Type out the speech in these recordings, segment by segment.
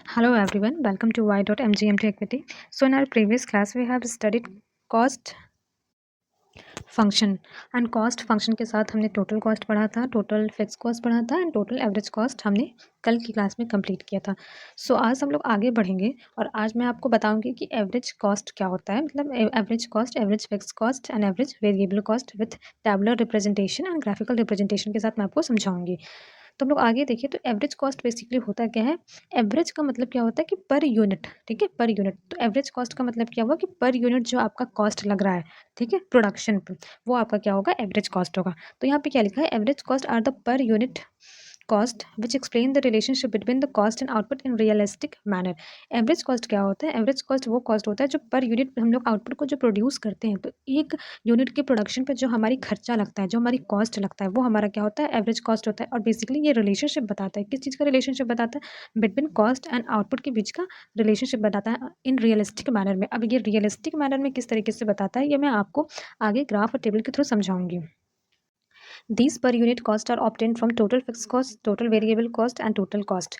Hello everyone, welcome to y.mgmt equity. So in our previous class we have studied cost function and cost function के साथ हमने total cost पढ़ा था, total fixed cost पढ़ा था and total average cost हमने कल की क्लास में कंप्लीट किया था. सो आज हम लोग आगे बढ़ेंगे और आज मैं आपको बताऊंगी कि एवरेज कॉस्ट क्या होता है, मतलब average cost, average fix cost and average variable cost with tabular representation and graphical representation के साथ मैं आपको समझाऊंगी. तो हम लोग आगे देखिए तो एवरेज कॉस्ट बेसिकली होता क्या है. एवरेज का मतलब क्या होता है कि पर यूनिट, ठीक है, पर यूनिट. तो एवरेज कॉस्ट का मतलब क्या हुआ कि पर यूनिट जो आपका कॉस्ट लग रहा है, ठीक है, प्रोडक्शन पे, वो आपका क्या होगा, एवरेज कॉस्ट होगा. तो यहाँ पे क्या लिखा है, average cost are the per unit cost which explain the relationship between the cost and output in realistic manner. Average cost क्या होता है, एवरेज कॉस्ट वो कॉस्ट होता है जो पर यूनिट हम लोग आउटपुट को जो प्रोड्यूस करते हैं, तो एक यूनिट के प्रोडक्शन पे जो हमारी खर्चा लगता है, जो हमारी कॉस्ट लगता है, वो हमारा क्या होता है, एवरेज कॉस्ट होता है. और बेसिकली ये रिलेशनशिप बताता है, किस चीज़ का रिलेशनशिप बताता है, बिटवीन कॉस्ट एंड आउटपुट के बीच का रिलेशनशिप बताता है इन रियलिस्टिक मैनर में. अब ये रियलिस्टिक मैनर में किस तरीके से बताता है, ये मैं आपको आगे ग्राफ और टेबल के through समझाऊंगी. These per unit cost are obtained from total fixed cost, total variable cost and total cost.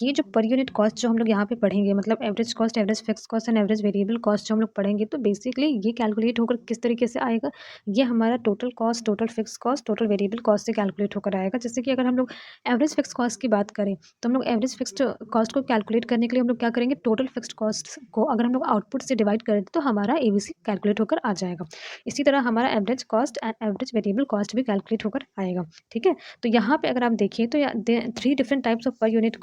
ये जो per unit cost जो हम लोग यहाँ पे पढ़ेंगे, मतलब average cost, average fix cost and average variable cost जो हम लोग पढ़ेंगे, तो बेसिकली ये कैलकुलेट होकर किस तरीके से आएगा, ये हमारा total cost, total fix cost, total variable cost से कैलकुलेट होकर आएगा. जैसे कि अगर हम लोग एवरेज फिक्स कॉस्ट की बात करें तो हम लोग एवरेज फिक्स्ड कॉस्ट को कैलकुलेट करने के लिए हम लोग क्या करेंगे, टोटल फिक्स्ड कॉस्ट को अगर हम लोग आउटपुट से डिवाइड करें तो हमारा एबीसी कैलकुलेट होकर आ जाएगा. इसी तरह हमारा average cost and average variable cost भी कैलकुलेट होकर आएगा. ठीक है, तो यहाँ पे अगर आप देखिए तो 3 डिफरेंट टाइप्स ऑफ पर यूनिट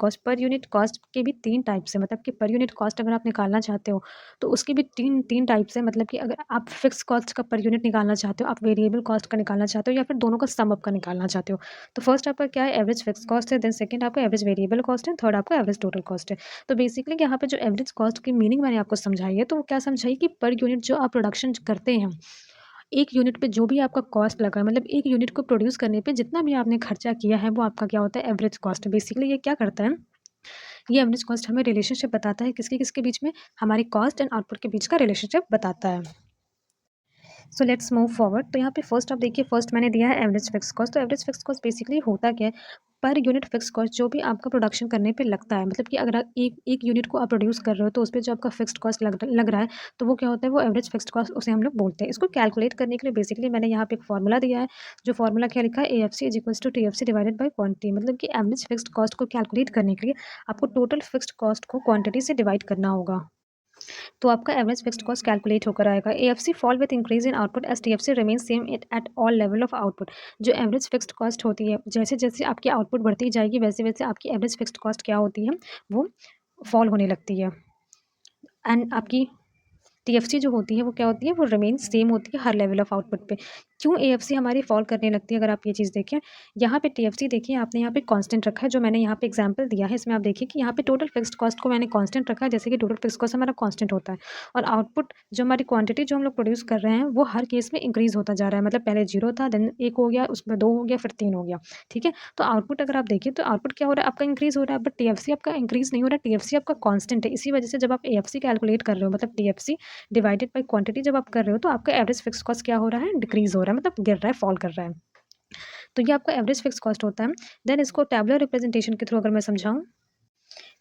कॉस्ट के भी 3 टाइप्स है. मतलब कि पर यूनिट कॉस्ट अगर आप निकालना चाहते हो तो उसके भी तीन तीन टाइप्स है. मतलब कि अगर आप फिक्स कॉस्ट का पर यूनिट निकालना चाहते हो, आप वेरिएबल कॉस्ट का निकालना चाहते हो, या फिर दोनों का सम अप का निकालना चाहते हो, तो फर्स्ट आपका क्या है, एवरेज फिक्स कॉस्ट है, देन सेकंड आपका एवरेज वेरिएबल कॉस्ट है, थर्ड आपका एवरेज टोटल कॉस्ट है. तो बेसिकली यहाँ पे जो एवरेज कॉस्ट की मीनिंग मैंने आपको समझाई है, तो वो क्या समझाई कि पर यूनिट जो आप प्रोडक्शन करते हैं, एक यूनिट पे जो भी आपका कॉस्ट लगा है, मतलब एक यूनिट को प्रोड्यूस करने पे जितना भी आपने खर्चा किया है, वो आपका क्या होता है, एवरेज कॉस्ट. बेसिकली ये क्या करता है, ये एवरेज कॉस्ट हमें रिलेशनशिप बताता है किसके किसके बीच में, हमारी कॉस्ट एंड आउटपुट के बीच का रिलेशनशिप बताता है. So let's move forward. तो यहाँ पे फर्स्ट आप देखिए, फर्स्ट मैंने दिया है एवरेज फिक्स कॉस्ट. तो एवरेज फिक्स कॉस्ट बेसिकली होता क्या है, पर यूनिट फिक्स कॉस्ट जो भी आपका प्रोडक्शन करने पे लगता है. मतलब कि अगर आप एक एक यूनिट को आप प्रोड्यूस कर रहे हो तो उस पर जो आपका फिक्स्ड कॉस्ट लग रहा है, तो वो क्या होता है, वो एवरेज फिक्स्ड कॉस्ट उसे हम लोग बोलते हैं. इसको कैलकुलेट करने के लिए बेसिकली मैंने यहाँ पे एक फॉर्मूला दिया है. जो फॉर्मूला क्या लिखा है, A F C is equals to T F C divided by quantity. मतलब कि एवरेज फिक्स्ड कॉस्ट को कैलकुलेट करने के लिए आपको टोटल फिक्स्ड कॉस्ट को क्वांटिटी से डिवाइड करना होगा, तो आपका एवरेज फिक्स्ड कॉस्ट कैलकुलेट होकर आएगा. AFC fall with increase in output as TFC remain same at all level of output. जो एवरेज फिक्स्ड कॉस्ट होती है, जैसे जैसे आपकी आउटपुट बढ़ती जाएगी वैसे वैसे आपकी एवरेज फिक्स्ड कॉस्ट क्या होती है, वो फॉल होने लगती है. एंड आपकी टीएफसी जो होती है वो क्या होती है, वो रिमेन सेम होती है हर लेवल ऑफ आउटपुट पे. क्यों एएफसी हमारी फॉल करने लगती है, अगर आप ये चीज़ देखें, यहाँ पे टीएफसी देखिए आपने यहाँ पे कांस्टेंट रखा है. जो मैंने यहाँ पे एग्जांपल दिया है इसमें आप देखिए कि यहाँ पे टोटल फिक्स्ड कॉस्ट को मैंने कांस्टेंट रखा है, जैसे कि टोटल फिक्स्ड कॉस्ट हमारा कांस्टेंट होता है, और आउटपुट जो हमारी क्वांटिटी जो हम लोग प्रोड्यूस कर रहे हैं वो हर केस में इंक्रीज होता जा रहा है. मतलब पहले 0 था, देन 1 हो गया, उसमें 2 हो गया, फिर 3 हो गया. ठीक है, तो आउटपुट अगर आप देखिए तो आउटपुट क्या हो रहा है, आपका इंक्रीज हो रहा है, बट टीएफसी आपका इंक्रीज नहीं हो रहा है, टीएफसी आपका कांस्टेंट है. इसी वजह से जब आप एएफसी कैलकुलेट कर रहे हो, मतलब टीएफसी डिवाइडेड बाई क्वांटिटी जब आप कर रहे हो, तो आपका एवरेज फिक्स कॉस्ट क्या हो रहा है, डिक्रीज हो रहा है, मतलब गिर रहा है, फॉल कर रहा है. तो ये आपका एवरेज फिक्स कॉस्ट होता है. देन इसको टैबुलर रिप्रेजेंटेशन के थ्रू अगर मैं समझाऊं,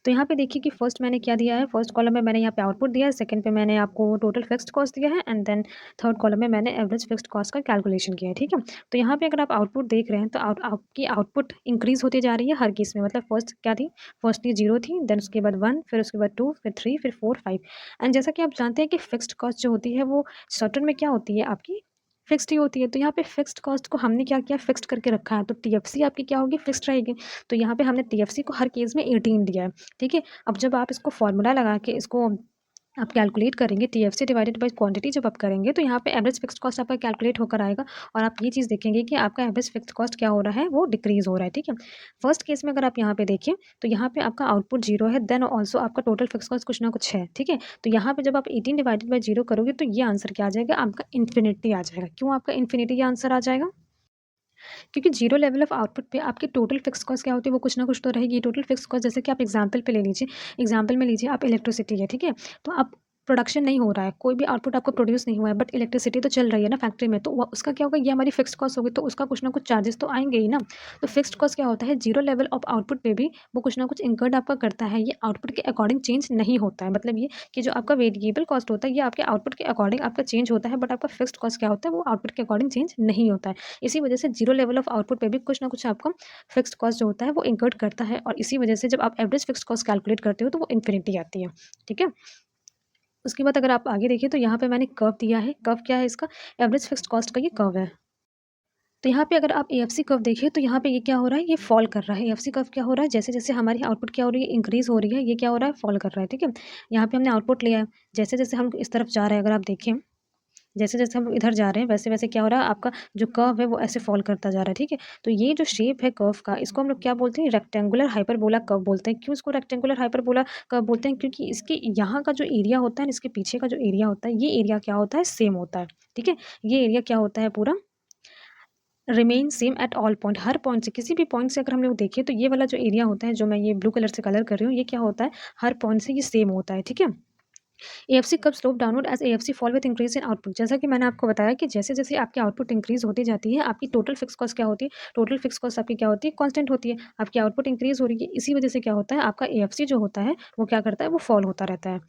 तो यहाँ पे देखिए कि फर्स्ट मैंने क्या दिया है, फर्स्ट कॉलम में मैंने यहाँ पे आउटपुट दिया है, सेकंड पे मैंने आपको टोटल फिक्स्ड कॉस्ट दिया है, एंड देन थर्ड कॉलम में मैंने एवरेज फिक्स्ड कॉस्ट का कैलकुलेशन किया है. ठीक है, तो यहाँ पे अगर आप आउटपुट देख रहे हैं तो आपकी आउटपुट इंक्रीज होती जा रही है हर केस में. मतलब फर्स्ट क्या थी, फर्स्टली 0 थी, देन उसके बाद 1, फिर उसके बाद 2, फिर 3, फिर 4, 5. एंड जैसा कि आप जानते हैं कि फिक्स्ड कॉस्ट जो होती है वो शॉर्ट में क्या होती है, आपकी फिक्स्ड ही होती है. तो यहाँ पे फिक्स्ड कॉस्ट को हमने क्या किया, फिक्स्ड करके रखा है, तो टीएफसी आपकी क्या होगी, फिक्स्ड रहेगी. तो यहाँ पे हमने टीएफसी को हर केस में 18 दिया है. ठीक है, अब जब आप इसको फॉर्मूला लगा के इसको आप कैलकुलेट करेंगे, टीएफसी डिवाइडेड बाय क्वांटिटी जब आप करेंगे, तो यहाँ पे एवरेज फिक्स्ड कॉस्ट आपका कैलकुलेट होकर आएगा. और आप ये चीज़ देखेंगे कि आपका एवरेज फिक्स्ड कॉस्ट क्या हो रहा है, वो डिक्रीज हो रहा है. ठीक है, फर्स्ट केस में अगर आप यहाँ पे देखें तो यहाँ पे आपका आउटपुट 0 है, देन ऑल्सो आपका टोटल फिक्स कॉस्ट कुछ ना कुछ है. ठीक है, तो यहाँ पे जब आप 18 डिवाइडेड बाई 0 करोगे तो ये आंसर क्या आ जाएगा, आपका इन्फिनिटी आ जाएगा. क्यों आपका इन्फिनिटी आंसर आ जाएगा, क्योंकि जीरो लेवल ऑफ आउटपुट पे आपकी टोटल फिक्स कॉस्ट क्या होती है, वो कुछ ना कुछ तो रहेगी. टोटल फिक्स कॉस्ट जैसे कि आप एग्जांपल पे ले लीजिए, एग्जांपल में लीजिए आप इलेक्ट्रिसिटी है, ठीक है, तो आप प्रोडक्शन नहीं हो रहा है, कोई भी आउटपुट आपको प्रोड्यूस नहीं हुआ है, बट इलेक्ट्रिसिटी तो चल रही है ना फैक्ट्री में, तो उसका क्या होगा, ये हमारी फिक्स्ड कॉस्ट होगी, तो उसका कुछ ना कुछ चार्जेस तो आएंगे ही ना। तो फिक्स्ड कॉस्ट क्या होता है, जीरो लेवल ऑफ आउटपुट पे भी वो कुछ ना कुछ इंकर्ड आपका करता है, ये आउटपुट के अकॉर्डिंग चेंज नहीं होता है। मतलब ये कि जो आपका वेरिएबल कॉस्ट होता है ये आपके आउटपुट के अकॉर्डिंग आपका चेंज होता है, बट आपका फिक्स्ड कॉस्ट क्या होता है, वो आउटपुट के अकॉर्डिंग चेंज नहीं होता है। इसी वजह से जीरो लेवल ऑफ आउटपुट पे भी कुछ ना कुछ आपका फिक्स्ड कॉस्ट जो होता है वो इंकर्ड करता है, और इसी वजह से जब आप एवरेज फिक्स्ड कॉस्ट कैलकुलेट करते हो तो वो इन्फिनिटी आती है। ठीक है, उसके बाद अगर आप आगे देखिए तो यहाँ पे मैंने कर्व दिया है। कर्व क्या है इसका, एवरेज फिक्स्ड कॉस्ट का ये कर्व है। तो यहाँ पे अगर आप एएफसी कर्व देखिए तो यहाँ पे ये क्या हो रहा है, ये फॉल कर रहा है। एएफसी कर्व क्या हो रहा है, जैसे जैसे हमारी आउटपुट क्या हो रही है, इंक्रीज हो रही है, ये क्या हो रहा है, फॉल कर रहा है। ठीक है, यहाँ पे हमने आउटपुट लिया है, जैसे जैसे हम इस तरफ जा रहे हैं, अगर आप देखें जैसे जैसे हम इधर जा रहे हैं वैसे वैसे क्या हो रहा है, आपका जो कर्व है वो ऐसे फॉल करता जा रहा है। ठीक है, तो ये जो शेप है कर्व का, इसको हम लोग क्या बोलते हैं, रेक्टेंगुलर हाइपरबोला कर्व बोलते हैं। क्यों इसको रेक्टेंगुलर हाइपरबोला कर्व बोलते हैं, क्योंकि इसके यहाँ का जो एरिया होता है, इसके पीछे का जो एरिया होता है, ये एरिया क्या होता है, सेम होता है। ठीक है, ये एरिया क्या होता है, पूरा remain same at all point, her point से, किसी भी पॉइंट से अगर हम लोग देखें तो ये वाला जो एरिया होता है, जो मैं ये ब्लू कलर से कलर कर रही हूँ, ये क्या होता है, हर पॉइंट से ये सेम होता है। ठीक है, एएफसी कब slope downward as AFC fall with increase in output, जैसा कि मैंने आपको बताया कि जैसे जैसे आपकी आउटपुट इंक्रीज होती जाती है, आपकी टोटल फिक्स कॉस्ट क्या होती है, टोटल फिक्स कॉस्ट आपकी क्या होती है, कांस्टेंट होती है। आपकी आउटपुट इंक्रीज हो रही है, इसी वजह से क्या होता है, आपका एएफसी जो होता है वो क्या करता है, वो फॉल होता रहता है।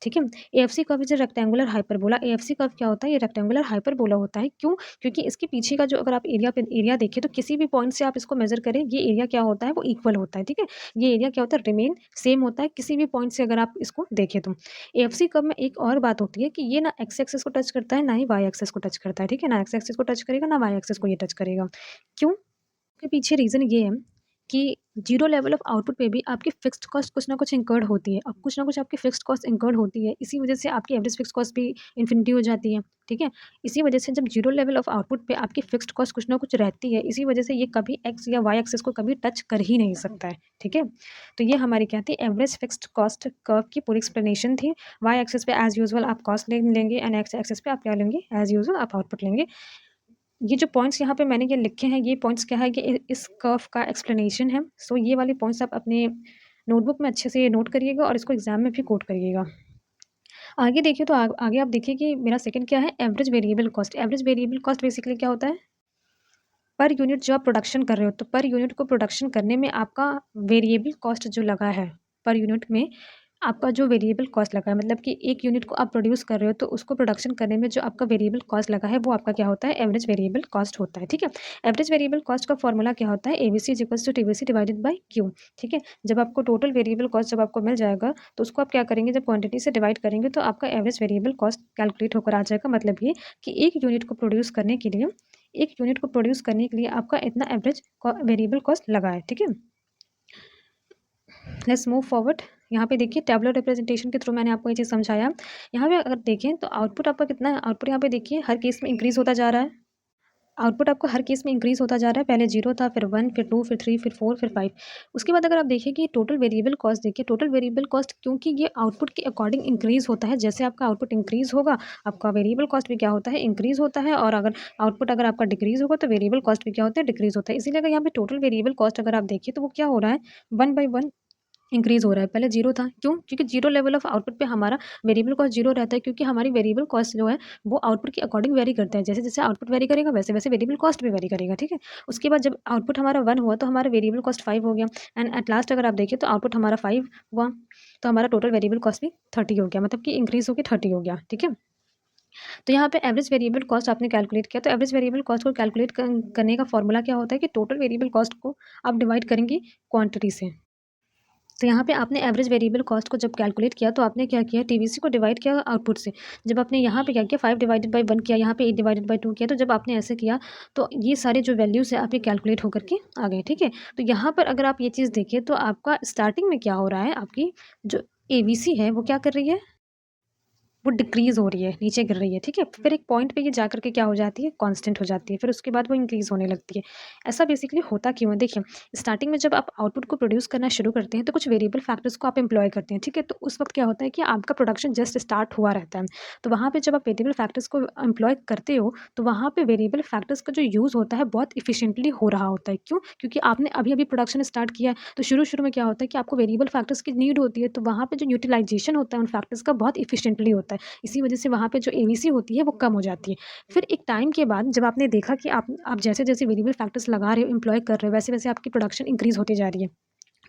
ठीक है, AFC curve is rectangular hyperbola, AFC curve क्या होता है, ये रेक्टेंगुलर हाइपरबोला होता है। क्यों, क्योंकि इसके पीछे का जो, अगर आप एरिया देखें तो किसी भी पॉइंट से आप इसको मेजर करें, ये एरिया क्या होता है, वो इक्वल होता है। ठीक है, ये एरिया क्या होता है, रिमेन सेम होता है, किसी भी पॉइंट से अगर आप इसको देखें तो। एएफसी कर्व में एक और बात होती है कि ये ना एक्स एक्सिस को टच करता है, ना ही वाई एक्सिस को टच करता है। ठीक है, ना एक्स एक्सिस को टच करेगा, ना वाई एक्सिस को ये टच करेगा। क्यों, के पीछे रीज़न ये है कि जीरो लेवल ऑफ आउटपुट पे भी आपकी फिक्स्ड कॉस्ट कुछ ना कुछ इंकर्ड होती है। अब कुछ ना कुछ आपकी फिक्स्ड कॉस्ट इंकर्ड होती है, इसी वजह से आपकी एवरेज फिक्स्ड कॉस्ट भी इन्फिनिटी हो जाती है। ठीक है, इसी वजह से जब जीरो लेवल ऑफ आउटपुट पे आपकी फिक्स्ड कॉस्ट कुछ ना कुछ रहती है, इसी वजह से ये कभी एक्स या वाई एक्सिस को कभी टच कर ही नहीं सकता है। ठीक है, तो ये हमारी क्या थी, एवरेज फिक्स्ड कॉस्ट कर्व की पूरी एक्सप्लेनेशन थी। वाई एक्सिस पे एज यूजुअल आप कॉस्ट लेंगे, एंड एक्स एक्सिस पे आप क्या लेंगे, एज यूजुअल आप आउटपुट लेंगे। ये जो पॉइंट्स यहाँ पे मैंने ये लिखे हैं, ये पॉइंट्स क्या है, ये इस कर्व का एक्सप्लेनेशन है। सो ये वाले पॉइंट्स आप अपने नोटबुक में अच्छे से नोट करिएगा और इसको एग्जाम में भी कोट करिएगा। आगे देखिए तो आगे आप देखिए कि मेरा सेकंड क्या है, average variable cost. Average variable cost basically क्या होता है, पर यूनिट जो आप प्रोडक्शन कर रहे हो, तो पर यूनिट को प्रोडक्शन करने में आपका वेरिएबल कॉस्ट जो लगा है, पर यूनिट में आपका जो वेरिएबल कॉस्ट लगा है, मतलब कि एक यूनिट को आप प्रोड्यूस कर रहे हो तो उसको प्रोडक्शन करने में जो आपका वेरिएबल कॉस्ट लगा है वो आपका क्या होता है, एवरेज वेरिएबल कॉस्ट होता है। ठीक है, एवरेज वेरिएबल कॉस्ट का फॉर्मूला क्या होता है, AVC is equals to TVC divided by Q. ठीक है, जब आपको टोटल वेरिएबल कॉस्ट जब आपको मिल जाएगा तो उसको आप क्या करेंगे, जब क्वांटिटी से डिवाइड करेंगे तो आपका एवरेज वेरिएबल कॉस्ट कैलकुलेट होकर आ जाएगा। मतलब ये कि एक यूनिट को प्रोड्यूस करने के लिए, एक यूनिट को प्रोड्यूस करने के लिए आपका इतना एवरेज वेरिएबल कॉस्ट लगा है। ठीक है, लेट्स मूव फॉरवर्ड। यहाँ पे देखिए टेबुलर रिप्रेजेंटेशन के थ्रू मैंने आपको ये चीज़ समझाया। यहाँ पे अगर देखें तो आउटपुट आपका कितना है, आउटपुट यहाँ पे देखिए हर केस में इंक्रीज होता जा रहा है। आउटपुट आपका हर केस में इंक्रीज होता जा रहा है, पहले 0 था, फिर 1, फिर 2, फिर 3, फिर 4, फिर 5। उसके बाद अगर आप देखिए कि टोटल वेरिएबल कॉस्ट देखिए, टोटल वेरिएबल कॉस्ट क्योंकि ये आउटपुट के अकॉर्डिंग इंक्रीज होता है, जैसे आपका आउटपुट इंक्रीज होगा आपका वेरिएबल कॉस्ट भी क्या होता है, इंक्रीज होता है। और अगर आउटपुट अगर आपका डिक्रीज होगा तो वेरिएबल कॉस्ट भी क्या होता है, डिक्रीज होता है। इसीलिए अगर यहाँ पे टोटल वेरिएबल कॉस्ट अगर आप देखिए तो वो क्या हो रहा है, 1/1 इंक्रीज़ हो रहा है। पहले 0 था, क्यों? क्योंकि जीरो लेवल ऑफ आउटपुट पे हमारा वेरिएबल कॉस्ट 0 रहता है, क्योंकि हमारी वेरिएबल कॉस्ट जो है वो आउटपुट के अकॉर्डिंग वेरी करता है। जैसे-जैसे आउटपुट वेरी करेगा वैसे-वैसे वेरिएबल कॉस्ट भी वेरी करेगा, ठीक है? उसके बाद जब आउटपुट हमारा 1 हुआ तो हमारा वेरिएबल कॉस्ट 5 हो गया, एंड एट लास्ट अगर आप देखें तो आउटपुट हमारा 5 हुआ, तो हमारा टोटल वेरिएबल कॉस्ट भी 30 हो गया, मतलब कि इंक्रीज़ होके 30 हो गया, ठीक है? तो यहाँ पे एवरेज वेरिएबल कॉस्ट आपने कैलकुलेट किया, तो एवरेज वेरिएबल कॉस्ट को कैलकुलेट करने का फॉर्मूला क्या होता है कि टोटल वेरिएबल कॉस्ट को आप डिवाइड करेंगे क्वांटिटी से। तो यहाँ पे आपने एवरेज वेरिएबल कॉस्ट को जब कैलकुलेट किया तो आपने क्या किया, टीवीसी को डिवाइड किया आउटपुट से। जब आपने यहाँ पे क्या किया, 5/1 किया, यहाँ पे 8/2 किया। तो जब आपने ऐसे किया तो ये सारे जो वैल्यूज़ है आपके कैलकुलेट होकर के आ गए, ठीक है। तो यहाँ पर अगर आप ये चीज़ देखें तो आपका स्टार्टिंग में क्या हो रहा है, आपकी जो एबीसी है वो क्या कर रही है, वो डिक्रीज़ हो रही है, नीचे गिर रही है, ठीक है? फिर एक पॉइंट पे ये जा कर के क्या हो जाती है, कांस्टेंट हो जाती है, फिर उसके बाद वो इंक्रीज़ होने लगती है। ऐसा बेसिकली होता क्यों है? देखिए, स्टार्टिंग में जब आप आउटपुट को प्रोड्यूस करना शुरू करते हैं, तो कुछ वेरिएबल फैक्टर्स को आप एम्प्लॉय करते हैं, ठीक है? तो उस वक़्त क्या होता है कि आपका प्रोडक्शन जस्ट स्टार्ट हुआ रहता है। तो वहाँ पे जब आप वेरिएबल फैक्टर्स को एम्प्लॉय करते हो, तो वहाँ पे वेरिएबल फैक्टर्स का जो यूज़ होता है, बहुत एफिशिएंटली हो रहा होता है। क्यों? क्योंकि आपने अभी-अभी प्रोडक्शन स्टार्ट किया है, तो शुरू-शुरू में क्या होता है कि आपको वेरिएबल फैक्टर्स की नीड होती है, तो वहाँ पे जो यूटिलाइज़ेशन होता है उन फैक्टर्स का बहुत एफिशिएंटली होता है। इसी वजह से वहाँ पे जो एवीसी होती है वो कम हो जाती है। फिर एक टाइम के बाद जब आपने देखा कि आप जैसे-जैसे वेरिएबल फैक्टर्स लगा रहे हो, एम्प्लॉय कर रहे हो, वैसे-वैसे आपकी प्रोडक्शन इंक्रीज़ होती जा रही है।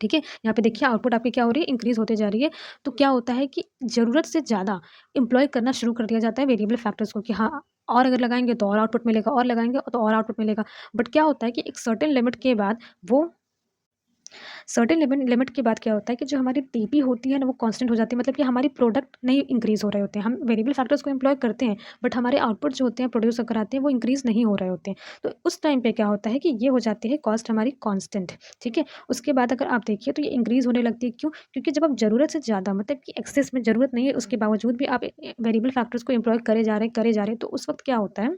ठीक है? यहाँ पे देखिए आउटपुट आपकी क्या हो रही है, इंक्रीज़ होते जा रही है। तो क्या होता है कि ज़रूरत से ज़्यादा एम्प्लॉय करना शुरू कर दिया जाता है वेरिएबल फैक्टर्स को कि हाँ, और अगर लगाएँगे तो और आउटपुट मिलेगा, और लगाएँगे तो और आउटपुट मिलेगा। बट क्या होता है कि एक सर्टेन लिमिट के बाद वो सर्टेन लिमिट लिमिट के बाद क्या होता है कि जो हमारी टीपी होती है ना वो कांस्टेंट हो जाती है, मतलब कि हमारी प्रोडक्ट नहीं इंक्रीज़ हो रहे होते हैं। हम वेरिएबल फैक्टर्स को एम्प्लॉय करते हैं, बट हमारे आउटपुट जो होते हैं प्रोड्यूस होकर आते हैं वो इंक्रीज़ नहीं हो रहे होते हैं। तो उस टाइम पे क्या होता है कि ये हो जाती है कॉस्ट हमारी कांस्टेंट, ठीक है? उसके बाद अगर आप देखिए तो ये इंक्रीज़ होने लगती है, क्यों? क्योंकि जब आप ज़रूरत से ज़्यादा, मतलब कि एक्सेस में ज़रूरत नहीं है उसके बावजूद भी आप वेरिएबल फैक्टर्स को एम्प्लॉय करे जा रहे हैं, तो उस वक़्त क्या होता है,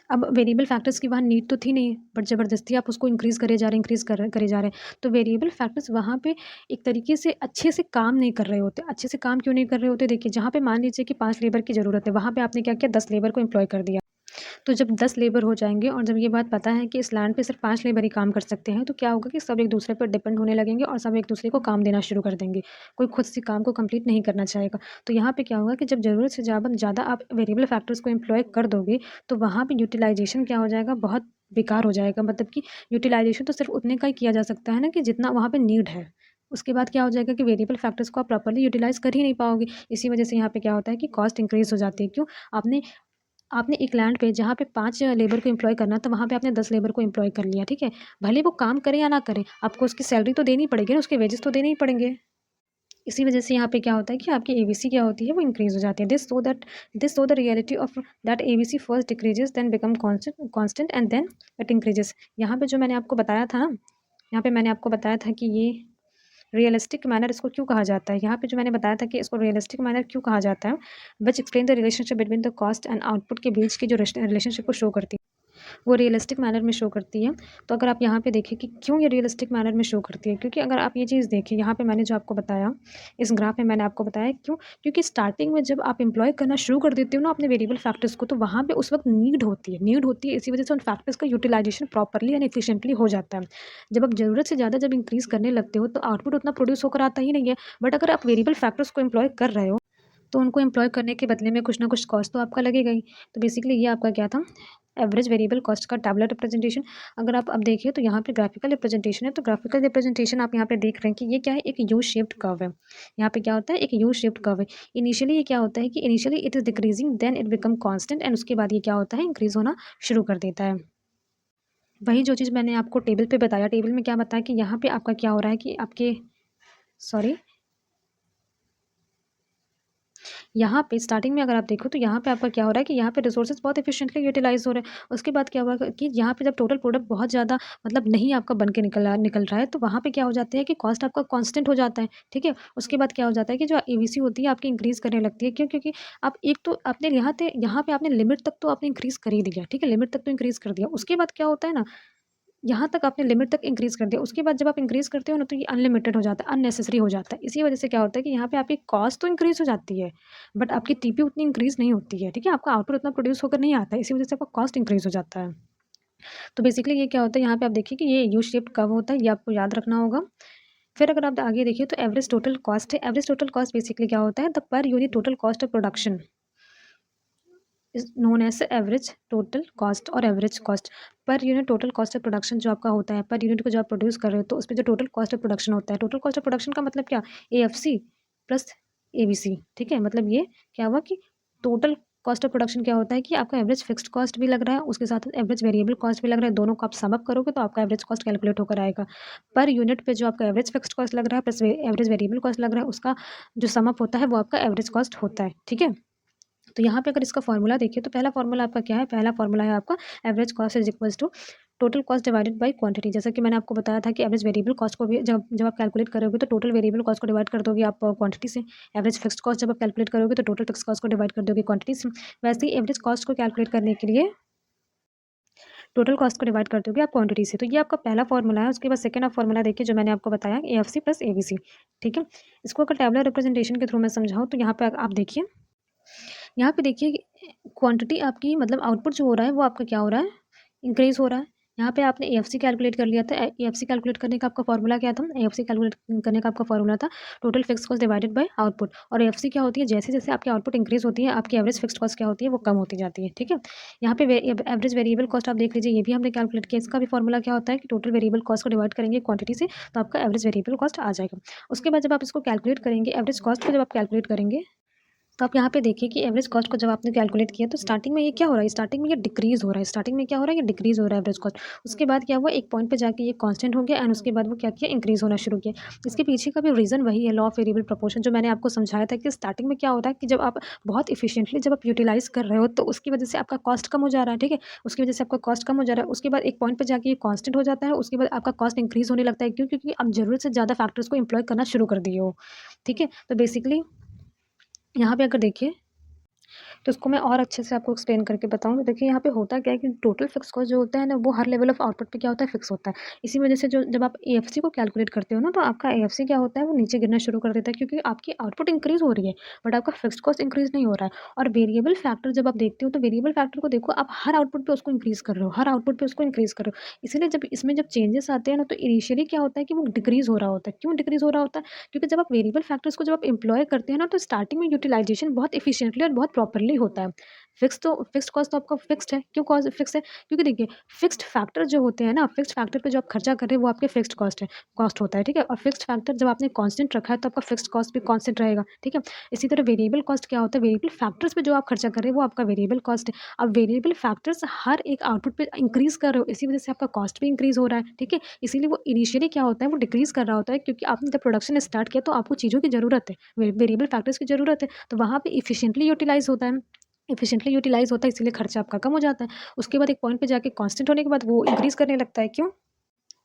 अब वेरिएबल फैक्टर्स की वहाँ नीड तो थी नहीं, बट ज़बरदस्ती आप उसको इंक्रीज़ करे जा रहे हैं, करे जा रहे हैं। तो वेरिएबल फैक्टर्स वहाँ पे एक तरीके से अच्छे से काम नहीं कर रहे होते। अच्छे से काम क्यों नहीं कर रहे होते? देखिए, जहाँ पे मान लीजिए कि 5 लेबर की ज़रूरत है, वहाँ पे आपने क्या किया, 10 लेबर को एम्प्लॉय कर दिया। तो जब 10 लेबर हो जाएँगे और जब ये बात पता है कि इस लैंड पे सिर्फ़ 5 लेबर ही काम कर सकते हैं, तो क्या होगा कि सब एक-दूसरे पर डिपेंड होने लगेंगे और सब एक-दूसरे को काम देना शुरू कर देंगे। कोई खुद से काम को कंप्लीट नहीं करना चाहेगा। तो यहाँ पे क्या होगा कि जब ज़रूरत से ज़्यादा आप वेरिएबल फैक्टर्स को एम्प्लॉय कर दोगे, तो वहाँ पे यूटिलाइज़ेशन क्या हो जाएगा, बहुत बेकार हो जाएगा। मतलब कि यूटिलाइज़ेशन तो सिर्फ़ उतने का ही किया जा सकता है ना कि जितना वहाँ पे नीड है। उसके बाद क्या हो जाएगा कि वेरिएबल फैक्टर्स को आप प्रॉपर्ली यूटिलाइज़ कर ही नहीं पाओगे। इसी वजह से यहाँ पे क्या होता है कि कॉस्ट इंक्रीज़ हो जाती है। क्यों? आपने आपने एक लैंड पे जहाँ पे 5 लेबर को एम्प्लॉय करना था, वहाँ पे आपने 10 लेबर को एम्प्लॉय कर लिया, ठीक है? भले वो काम करे या ना करे, आपको उसकी सैलरी तो देनी पड़ेगी ना, उसके वेजेस तो देने ही पड़ेंगे। इसी वजह से यहाँ पे क्या होता है कि आपकी एबीसी क्या होती है, वो इंक्रीज़ हो जाती है। This so the reality of that AVC first decreases then become constant and then it increases. यहाँ पे जो मैंने आपको बताया था ना, यहाँ पे मैंने आपको बताया था कि ये रियलिस्टिक मैनर इसको क्यों कहा जाता है? यहाँ पे जो मैंने बताया था कि इसको रियलिस्टिक मैनर क्यों कहा जाता है, which explain the relationship between the cost and output के बीच की जो रिलेशनशिप को शो करती है। वो रियलिस्टिक मैनर में शो करती है। तो अगर आप यहाँ पे देखें कि क्यों ये रियलिस्टिक मैनर में शो करती है, क्योंकि अगर आप ये चीज़ देखें, यहाँ पे मैंने जो आपको बताया, इस ग्राफ में मैंने आपको बताया क्यों? क्योंकि स्टार्टिंग में जब आप एम्प्लॉय करना शुरू कर देते हो ना अपने वेरिएबल फैक्टर्स को, तो वहाँ पे उस वक़्त नीड होती है, इसी वजह से उन फैक्टर्स का यूटिलाइज़ेशन प्रॉपर्ली एंड एफिशिएंटली हो जाता है। जब आप ज़रूरत से ज़्यादा जब इंक्रीज़ करने लगते हो, तो आउटपुट उतना प्रोड्यूस होकर आता ही नहीं है। बट अगर आप वेरिएबल फैक्टर्स को एम्प्लॉय कर रहे हो, तो उनको एम्प्लॉय करने के बदले में कुछ ना कुछ कॉस्ट तो आपका लगेगा ही। तो बेसिकली ये आपका क्या था, एवरेज वेरिएबल कॉस्ट का टैबुलर रिप्रेजेंटेशन। अगर आप अब देखिए तो यहाँ पे ग्राफिकल रिप्रेजेंटेशन है, तो ग्राफिकल रिप्रेजेंटेशन आप यहाँ पे देख रहे हैं कि ये क्या है, एक यू शेप्ड कर्व है। यहाँ पे क्या होता है, एक यू शेप्ड कर्व है। इनिशियली ये क्या होता है कि initially it is decreasing, then it become constant and उसके बाद ये क्या होता है, इंक्रीज़ होना शुरू कर देता है। वही जो चीज़ मैंने आपको टेबल पे बताया, टेबल में क्या बताया कि यहाँ पे आपका क्या हो रहा है कि आपके सॉरी यहाँ पे स्टार्टिंग में अगर आप देखो तो यहाँ पे आपका क्या हो रहा है कि यहाँ पे रिसोर्सेज बहुत एफिशिएंटली यूटिलाइज़ हो रहे हैं। उसके बाद क्या हुआ कि यहाँ पे जब टोटल प्रोडक्ट बहुत ज़्यादा मतलब नहीं आपका बन के निकल रहा है, तो वहाँ पे क्या हो जाता है कि कॉस्ट आपका कांस्टेंट हो जाता है, ठीक है? उसके बाद क्या हो जाता है कि जो एवीसी होती है आपकी इंक्रीज़ करने लगती है। क्यों? क्योंकि आप एक तो आपने यहाँ पे आपने लिमिट तक तो आपने इंक्रीज़ कर ही दिया, ठीक है? लिमिट तक तो इंक्रीज़ कर दिया। उसके बाद क्या होता है ना, यहाँ तक आपने लिमिट तक इंक्रीज़ कर दिया, उसके बाद जब आप इंक्रीज़ करते हो ना, तो ये अनलिमिटेड हो जाता है, अननेसेसरी हो जाता है। इसी वजह से क्या होता है कि यहाँ पे आपकी कॉस्ट तो इंक्रीज़ हो जाती है, बट आपकी टीपी उतनी इंक्रीज़ नहीं होती है, ठीक है? आपका आउटपुट उतना प्रोड्यूस होकर नहीं आता है, इसी वजह से आपका कॉस्ट इंक्रीज़ हो जाता है। तो बेसिकली ये क्या होता है, यहाँ पे आप देखिए कि ये यू शेप्ड कर्व होता है, ये आपको याद रखना होगा। फिर अगर आप आगे देखिए तो एवरेज टोटल कॉस्ट है। एवरेज टोटल कॉस्ट बेसिकली क्या होता है, the per unit total cost of production is known as average total cost और average cost. Per unit total cost of production जो आपका होता है, पर यूनिट को जो आप प्रोड्यूस कर रहे हो, तो उसपे जो टोटल कॉस्ट ऑफ प्रोडक्शन होता है, टोटल कॉस्ट ऑफ प्रोडक्शन का मतलब क्या? एएफसी प्लस एबीसी, ठीक है? मतलब ये क्या हुआ कि टोटल कॉस्ट ऑफ प्रोडक्शन क्या होता है कि आपका एवरेज फिक्स्ड कॉस्ट भी लग रहा है, उसके साथ एवरेज वेरिएबल कॉस्ट भी लग रहा है, दोनों को आप सम अप करोगे तो आपका एवरेज कॉस्ट कैलकुलेट होकर आएगा। पर यूनिट पे जो आपका एवरेज फिक्स्ड कॉस्ट लग रहा है प्लस एवरेज वेरिएबल कॉस्ट लग रहा है, उसका जो सम अप होता है वो आपका एवरेज कॉस्ट होता है, ठीक है? तो यहाँ पे अगर इसका फ़ॉर्मूला देखिए तो पहला फ़ॉर्मूला आपका क्या है? पहला फ़ॉर्मूला है आपका average cost is equals to total cost divided by quantity. जैसा कि मैंने आपको बताया था कि एवरेज वेरिएबल कॉस्ट को भी जब जब आप कैलकुलेट करोगे तो टोटल वेरिएबल कॉस्ट को डिवाइड कर दोगे आप क्वांटिटी से। एवरेज फिक्स्ड कॉस्ट जब आप कैलकुलेट करोगे तो टोटल फिक्स्ड कॉस्ट को डिवाइड कर दोगे क्वांटिटी से। वैसे ही एवरेज कॉस्ट को कैलकुलेट करने के लिए टोटल कॉस्ट को डिवाइड कर दोगे आप क्वांटिटी से। तो ये आपका पहला फॉर्मूला है। उसके बाद सेकंड आप फॉर्मूला देखिए जो मैंने आपको बताया, एएफसी प्लस एबीसी, ठीक है। इसको अगर टैबुलर रिप्रेजेंटेशन के थ्रू मैं समझाऊँ तो यहाँ पे आप देखिए, यहाँ पे देखिए क्वांटिटी आपकी मतलब आउटपुट जो हो रहा है वो आपका क्या हो रहा है, इंक्रीज़ हो रहा है। यहाँ पे आपने एएफसी कैलकुलेट कर लिया था। एएफसी कैलकुलेट करने का आपका फॉर्मूला क्या था? एएफसी कैलकुलेट करने का आपका फॉर्मूला था total fixed cost divided bye output. और एएफसी क्या होती है, जैसे-जैसे आपकी आउटपुट इंक्रीज़ होती है, आपकी एवरेज फिक्स्ड कॉस्ट क्या होती है, वो कम होती जाती है, ठीक है। यहाँ पे एवरेज वेरिएबल कॉस्ट आप देख लीजिए, ये भी हमने कैलकुलेट किया। इसका भी फॉर्मूला क्या होता है कि टोटल वेरिएबल कॉस्ट को डिवाइड करेंगे क्वांटिटी से, तो आपका एवरेज वेरिएबल कॉस्ट आ जाएगा। उसके बाद जब आप इसको कैलकुलेट करेंगे, एवरेज कॉस्ट को जब आप कैलकुलेट करेंगे, तो आप यहाँ पे देखिए कि एवरेज कॉस्ट को जब आपने कैलकुलेट किया तो स्टार्टिंग में ये क्या हो रहा है, स्टार्टिंग में ये डिक्रीज़ हो रहा है। स्टार्टिंग में क्या हो रहा है, ये डिक्रीज़ हो रहा है एवरेज कॉस्ट। उसके बाद क्या हुआ, एक पॉइंट पे जाके ये कांस्टेंट हो गया एंड उसके बाद वो क्या किया, इंक्रीज़ होना शुरू किया। इसके पीछे का भी रीज़न वही है, लॉ ऑफ वेरिएबल प्रोपोर्शन, जो मैंने आपको समझाया था कि स्टार्टिंग में क्या होता है कि जब आप बहुत एफिशिएंटली जब आप यूटिलाइज़ कर रहे हो तो उसकी वजह से आपका कॉस्ट कम हो जा रहा है, ठीक है। उसकी वजह से आपका कॉस्ट कम हो जा रहा है। उसके बाद एक पॉइंट पे जाके ये कांस्टेंट हो जाता है। उसके बाद आपका कॉस्ट इंक्रीज़ होने लगता है। क्यों? क्योंकि आप ज़रूरत से ज़्यादा फैक्टर्स को एम्प्लॉय करना शुरू कर दिए हो, ठीक है। तो बेसिकली यहाँ पे अगर देखिए तो इसको मैं और अच्छे से आपको एक्सप्लेन करके बताऊँ। तो देखिए यहाँ पे होता क्या है कि टोटल फिक्स कॉस्ट जो होता है ना, वो हर लेवल ऑफ आउटपुट पे क्या होता है, फिक्स होता है। इसी वजह से जो जब आप एएफसी को कैलकुलेट करते हो ना, तो आपका एएफसी क्या होता है, वो नीचे गिरना शुरू कर देता है, क्योंकि आपकी आउटपुट इंक्रीज़ हो रही है, बट आपका फिक्स्ड कॉस्ट इंक्रीज़ नहीं हो रहा है। और वेरिएबल फैक्टर जब आप देखते हो, तो वेरिएबल फैक्टर को देखो, आप हर आउटपुट पे उसको इंक्रीज़ कर रहे हो, हर आउटपुट पे उसको इंक्रीज़ कर रहे हो। इसीलिए जब इसमें जब चेंजेस आते हैं ना, तो इनिशियली क्या होता है कि वो डिक्रीज़ हो रहा होता है। क्यों डिक्रीज़ हो रहा होता है? क्योंकि जब आप वेरिएबल फैक्टर्स को जब आप एम्प्लॉय करते हैं ना, तो स्टार्टिंग में यूटिलाइजेशन बहुत एफिशिएंटली और बहुत प्रॉपर्ली होता है। फिक्स्ड कॉस्ट तो आपका फिक्स्ड है। क्यों कॉस्ट फिक्स है? क्योंकि देखिए फिक्स्ड फैक्टर जो होते हैं ना, फिक्स्ड फैक्टर पे जो आप खर्चा कर रहे हैं वो आपके फिक्स्ड कॉस्ट होता है, ठीक है? और फिक्स्ड फैक्टर जब आपने कांस्टेंट रखा है तो आपका फिक्स्ड कॉस्ट भी कांस्टेंट रहेगा, ठीक है? इसी तरह वेरिएबल कॉस्ट क्या होता है, वेरिएबल फैक्टर्स पे जो आप खर्चा कर रहे हैं वो आपका वेरिएबल कॉस्ट है। अब वेरिएबल फैक्टर्स हर एक आउटपुट पे इंक्रीज़ कर रहे हो, इसी वजह से आपका कॉस्ट भी इंक्रीज़ हो रहा है, ठीक है? इसीलिए वो इनिशियली क्या होता है, वो डिक्रीज़ कर रहा होता है, क्योंकि आपने जब प्रोडक्शन स्टार्ट किया तो आपको चीज़ों की ज़रूरत है, वेरिएबल फैक्टर्स की ज़रूरत है, तो वहाँ पे एफिशिएंटली यूटिलाइज़ होता है। एफिशिएंटली यूटिलाइज़ होता है, इसीलिए खर्चा आपका कम हो जाता है। उसके बाद एक पॉइंट पे जाके कांस्टेंट होने के बाद वो इंक्रीज़ करने लगता है। क्यों?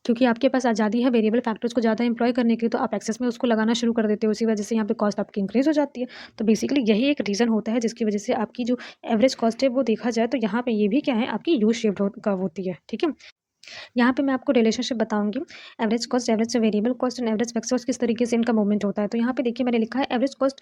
क्योंकि आपके पास आज़ादी है वेरिएबल फैक्टर्स को ज़्यादा एम्प्लॉय करने की, तो आप एक्सेस में उसको लगाना शुरू कर देते हो। उसी वजह से यहाँ पे कॉस्ट आपकी इंक्रीज़ हो जाती है। तो बेसिकली यही एक रीज़न होता है जिसकी वजह से आपकी जो एवरेज कॉस्ट है वो देखा जाए तो यहाँ पे ये भी क्या है, आपकी यू शेप्ड कर्व होती है, ठीक है? यहाँ पे मैं आपको रिलेशनशिप बताऊँगी, average cost, average variable cost and average fixed cost किस तरीके से इनका मूवमेंट होता है। तो यहाँ पे देखिए मैंने लिखा है, average cost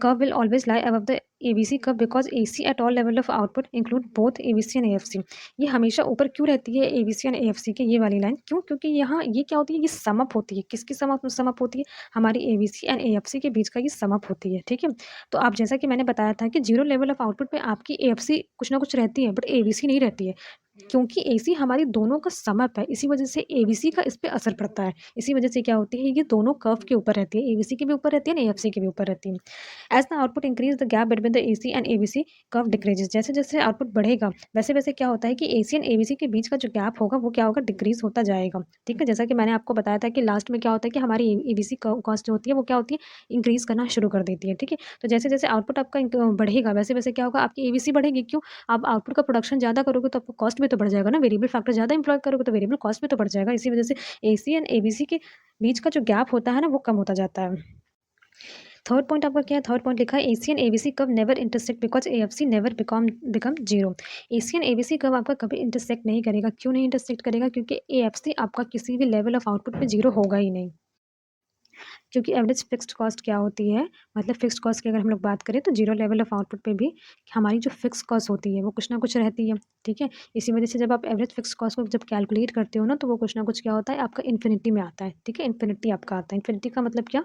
curve will always lie above the ABC curve because AC eight all level of output include both ABC and AFC. ये हमेशा ऊपर क्यों रहती है एबीसी एंड एएफसी की ये वाली लाइन? क्यों? क्योंकि यहाँ ये क्या होती है, ये सम अप होती है। किसकी सम अप होती है? हमारी एबीसी एंड एएफसी के बीच का ये सम अप होती है, ठीक है? तो आप जैसा कि मैंने बताया था कि 0 लेवल ऑफ आउटपुट पे आपकी एएफसी कुछ ना कुछ रहती है, बट एबीसी नहीं रहती है। क्योंकि एसी हमारी दोनों का सम अप है, इसी वजह से एबीसी का इस पे असर पड़ता है। इसी वजह से क्या होती है, ये दोनों कर्व के ऊपर रहती है, एबीसी के भी ऊपर रहती है, एएफसी के भी ऊपर रहती है। As the output increase the gap between the AC and ABC curve decreases. जैसे-जैसे आउटपुट बढ़ेगा, वैसे-वैसे क्या होता है कि एसी एंड एबीसी के बीच का जो गैप होगा, वो क्या होगा, डिक्रीज़ होता जाएगा, ठीक है? जैसा कि मैंने आपको बताया था कि लास्ट में क्या होता है कि हमारी एबीसी कॉस्ट जो होती है, वो क्या होती है, इंक्रीज़ करना शुरू कर देती है, ठीक है? तो जैसे-जैसे आउटपुट आपका बढ़ेगा, वैसे-वैसे क्या होगा, आपकी एबीसी बढ़ेगी। क्यों? आप आउटपुट का प्रोडक्शन ज़्यादा करोगे तो आपको कॉस्ट भी तो बढ़ जाएगा ना, वेरिएबल फैक्टर ज़्यादा एम्प्लॉय करोगे तो वेरिएबल कॉस्ट भी तो बढ़ जाएगा। इसी वजह से एसी एंड एबीसी के बीच का जो गैप होता है ना, वो कम होता जाता है। थर्ड पॉइंट आपका क्या है? थर्ड पॉइंट लिखा है, AC and ABC curve never intersect because AFC never become 0। AC and ABC curve आपका कभी इंटरसेक्ट नहीं करेगा। क्यों नहीं इंटरसेक्ट करेगा? क्योंकि एएफसी आपका किसी भी लेवल ऑफ आउटपुट पे 0 होगा ही नहीं। क्योंकि एवरेज फिक्स्ड कॉस्ट क्या होती है, मतलब फिक्स्ड कॉस्ट की अगर हम लोग बात करें तो 0 लेवल ऑफ आउटपुट पे भी हमारी जो फिक्स्ड कॉस्ट होती है वो कुछ ना कुछ रहती है, ठीक है? इसी वजह से जब आप एवरेज फिक्स्ड कॉस्ट को जब कैलकुलेट करते हो ना, तो वो कुछ ना कुछ क्या होता है, आपका इन्फिनिटी में आता है, ठीक है? इन्फिनिटी आपका आता है। इन्फिनिटी का मतलब क्या?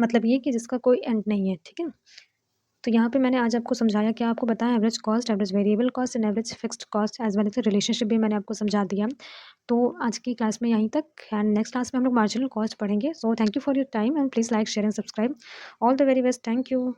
मतलब ये कि जिसका कोई एंड नहीं है, ठीक है? तो यहाँ पे मैंने आज आपको समझाया, क्या आपको बताया, average cost, average variable cost and average fixed cost as well as relationship भी मैंने आपको समझा दिया। तो आज की क्लास में यहीं तक, एंड नेक्स्ट क्लास में हम लोग मार्जिनल कॉस्ट पढ़ेंगे। So thank you for your time and please like, share and subscribe. All the very best. Thank you.